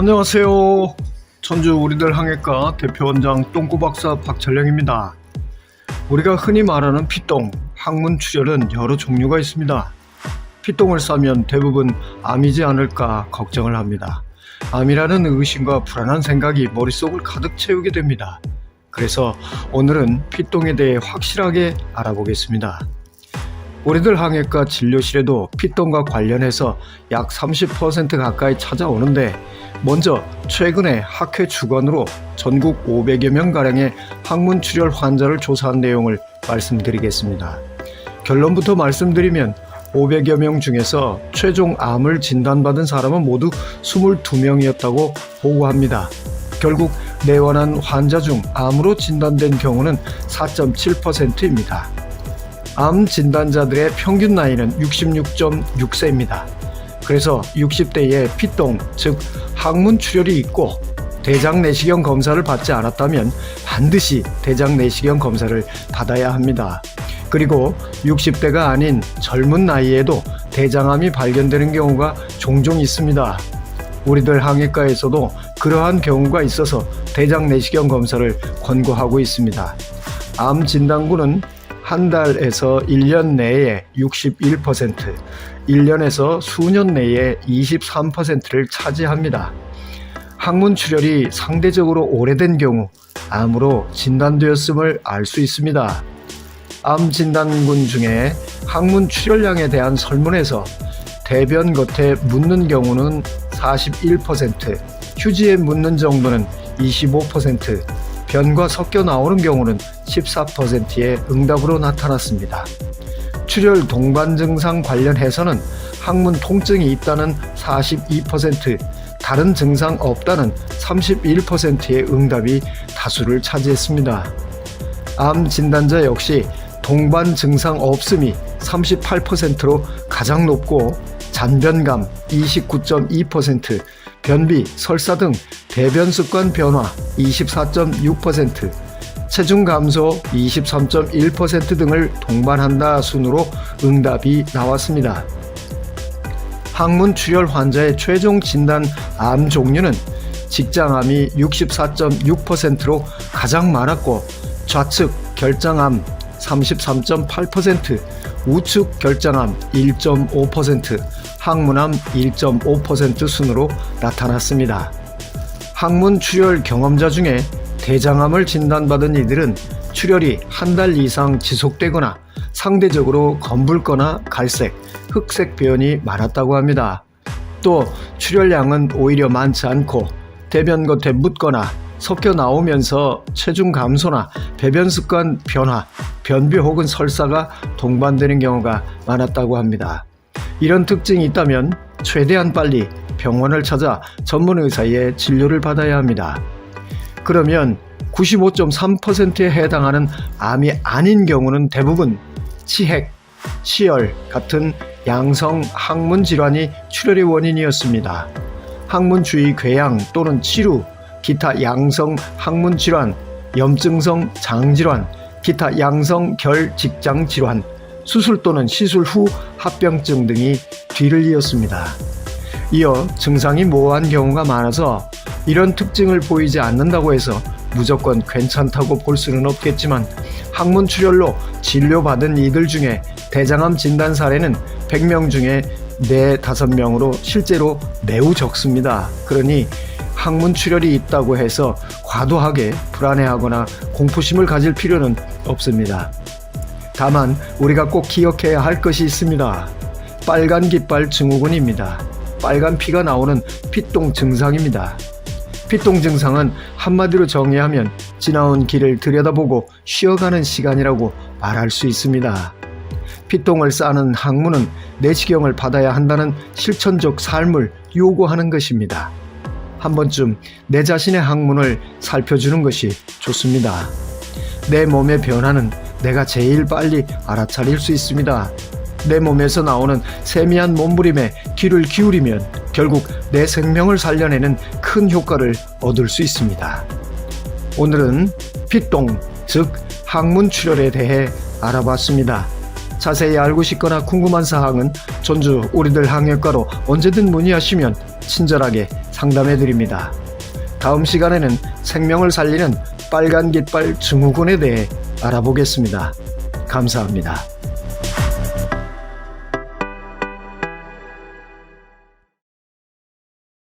안녕하세요. 전주 우리들 항해과 대표원장 똥꼬박사 박철영입니다. 우리가 흔히 말하는 피똥, 항문 출혈은 여러 종류가 있습니다. 피똥을 싸면 대부분 암이지 않을까 걱정을 합니다. 암이라는 의심과 불안한 생각이 머릿속을 가득 채우게 됩니다. 그래서 오늘은 피똥에 대해 확실하게 알아보겠습니다. 우리들 항해과 진료실에도 피똥과 관련해서 약 30% 가까이 찾아오는데, 먼저 최근에 학회 주관으로 전국 500여 명가량의 항문 출혈 환자를 조사한 내용을 말씀드리겠습니다. 결론부터 말씀드리면 500여 명 중에서 최종 암을 진단받은 사람은 모두 22명이었다고 보고합니다. 결국 내원한 환자 중 암으로 진단된 경우는 4.7%입니다. 암 진단자들의 평균 나이는 66.6세입니다. 그래서 60대에 피똥, 즉 항문 출혈이 있고 대장 내시경 검사를 받지 않았다면 반드시 대장 내시경 검사를 받아야 합니다. 그리고 60대가 아닌 젊은 나이에도 대장암이 발견되는 경우가 종종 있습니다. 우리들 항해과에서도 그러한 경우가 있어서 대장 내시경 검사를 권고하고 있습니다. 암 진단군은 한 달에서 1년 내에 61%, 1년에서 수년 내에 23%를 차지합니다. 항문 출혈이 상대적으로 오래된 경우 암으로 진단되었음을 알 수 있습니다. 암 진단군 중에 항문 출혈량에 대한 설문에서 대변 겉에 묻는 경우는 41%, 휴지에 묻는 정도는 25%, 변과 섞여 나오는 경우는 14%의 응답으로 나타났습니다. 출혈 동반 증상 관련해서는 항문 통증이 있다는 42%, 다른 증상 없다는 31%의 응답이 다수를 차지했습니다. 암 진단자 역시 동반 증상 없음이 38%로 가장 높고, 잔변감 29.2%, 변비, 설사 등 대변 습관 변화 24.6%, 체중 감소 23.1% 등을 동반한다 순으로 응답이 나왔습니다. 항문 출혈 환자의 최종 진단 암 종류는 직장암이 64.6%로 가장 많았고, 좌측 결장암 33.8%, 우측 결장암 1.5%, 항문암 1.5% 순으로 나타났습니다. 항문 출혈 경험자 중에 대장암을 진단받은 이들은 출혈이 한 달 이상 지속되거나 상대적으로 검붉거나 갈색, 흑색 변이 많았다고 합니다. 또 출혈량은 오히려 많지 않고 대변 겉에 묻거나 섞여 나오면서 체중 감소나 배변 습관 변화, 변비 혹은 설사가 동반되는 경우가 많았다고 합니다. 이런 특징이 있다면 최대한 빨리 병원을 찾아 전문 의사의 진료를 받아야 합니다. 그러면 95.3%에 해당하는 암이 아닌 경우는 대부분 치핵, 치열 같은 양성 항문 질환이 출혈의 원인이었습니다. 항문 주위 궤양 또는 치루, 기타 양성 항문 질환, 염증성 장질환, 기타 양성 결 직장 질환, 수술 또는 시술 후 합병증 등이 뒤를 이었습니다. 이어 증상이 모호한 경우가 많아서 이런 특징을 보이지 않는다고 해서 무조건 괜찮다고 볼 수는 없겠지만, 항문 출혈로 진료받은 이들 중에 대장암 진단 사례는 100명 중에 4-5명으로 실제로 매우 적습니다. 그러니 항문 출혈이 있다고 해서 과도하게 불안해하거나 공포심을 가질 필요는 없습니다. 다만 우리가 꼭 기억해야 할 것이 있습니다. 빨간 깃발 증후군입니다. 빨간 피가 나오는 피똥 증상입니다. 피똥 증상은 한마디로 정의하면 지나온 길을 들여다보고 쉬어가는 시간이라고 말할 수 있습니다. 피똥을 싸는 항문은 내시경을 받아야 한다는 실천적 삶을 요구하는 것입니다. 한 번쯤 내 자신의 항문을 살펴주는 것이 좋습니다. 내 몸의 변화는 내가 제일 빨리 알아차릴 수 있습니다. 내 몸에서 나오는 세미한 몸부림에 귀를 기울이면 결국 내 생명을 살려내는 큰 효과를 얻을 수 있습니다. 오늘은 피똥, 즉 항문 출혈에 대해 알아봤습니다. 자세히 알고 싶거나 궁금한 사항은 전주 우리들 항해과로 언제든 문의하시면 친절하게 상담해드립니다. 다음 시간에는 생명을 살리는 빨간 깃발 증후군에 대해 알아보겠습니다. 감사합니다.